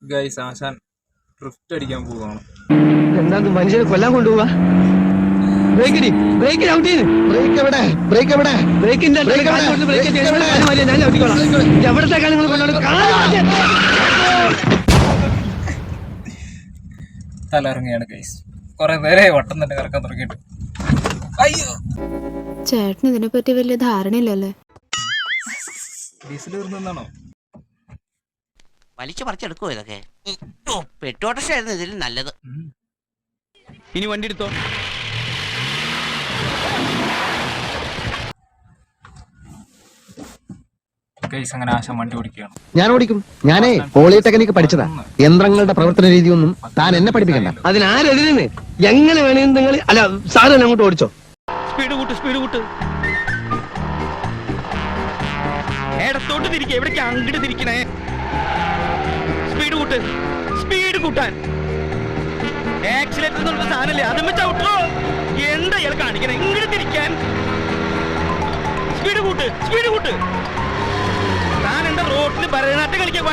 Guys ആശാൻ drift അടിക്കാൻ പോവാണ്. എന്താ മനുഷ്യനെ കൊല്ലാൻ കൊണ്ടുപോവാ? ബ്രേക്ക് ഔട്ട് ചെയ്ത് ബ്രേക്ക് എവിടെ? ബ്രേക്കിന്റെ ഞാൻ ഔട്ടിക്കോളാം. എവിടത്തേക്കാണ് നിങ്ങൾ കൊണ്ടുപോകുന്നത്? തലയിറങ്ങിയാണ് ഗൈസ്. കുറെ നേരെ വട്ടം തന്നെ കറക്കാൻ തുടങ്ങിയിട്ട്. അയ്യോ, ചേട്ടന് ഇതിനെ പറ്റി വലിയ ധാരണയില്ലല്ലേ? ഡീസൽ വരുന്നതാണോ? വലിച്ചു പറിച്ചെടുക്കുവോ ഇതൊക്കെ? പെട്ടോട്ടഷായിരുന്നു ഇതിൽ നല്ലത്. ഇനി വണ്ടി എടുത്തോ. ഗൈസ് അങ്ങനെ ആശാൻ വണ്ടി ഓടിക്കുകയാണ്. ഞാൻ ഓടിക്കും. ഞാനേ പോളിടെക്നിക് പഠിച്ചതാ. യന്ത്രങ്ങളുടെ പ്രവർത്തന രീതിയൊന്നും താൻ എന്നെ പഠിപ്പിക്കണ്ട. അതിനാരെതിരെന്ന് എങ്ങനെ വേണമെങ്കിൽ നിങ്ങൾ അല്ല സാറ് തന്നെ അങ്ങോട്ട് ഓടിച്ചോ. സ്പീഡ് കൂട്ട്. ഇടത്തോട്ട് തിരിക്കുക. എവിടേക്ക് അങ്ങോട്ട് തിരിക്കണേ? സ്പീഡ് കൂട്ടാൻ. ആക്സിലേറ്റർ എന്നുള്ള സാധനല്ലേ അതും വെച്ച് ഔട്ടോ. എന്താ ഇയാൾ കാണിക്കണേ? ഇങ്ങോട്ട് തിരിക്കാൻ. സ്പീഡ് കൂട്ട്. താൻ എന്താ റോഡിൽ ഭരതനാട്യം കളിക്കാൻ?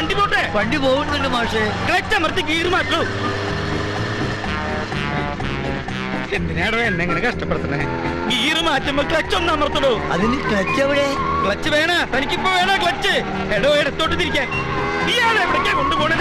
വണ്ടി പോകുന്നുണ്ട് മാഷേ. ക്ലച്ച് അമർത്തി ഗീർ മാറ്റൂ. എന്തിനാടോ എന്നെ എങ്ങനെ കഷ്ടപ്പെടുത്തണേ? ഗീർ മാറ്റുമ്പോ ക്ലച്ച് ഒന്ന് അമർത്തടോ. അതിന് ക്ലച്ച് എവിടെ? ക്ലച്ച് വേണ തനിക്കിപ്പോ വേണ ക്ലച്ച്. എടോ എടുത്തോട്ട് തിരിക്കാൻ. ഇയാളെ എവിടേക്കാ കൊണ്ടുപോണേ?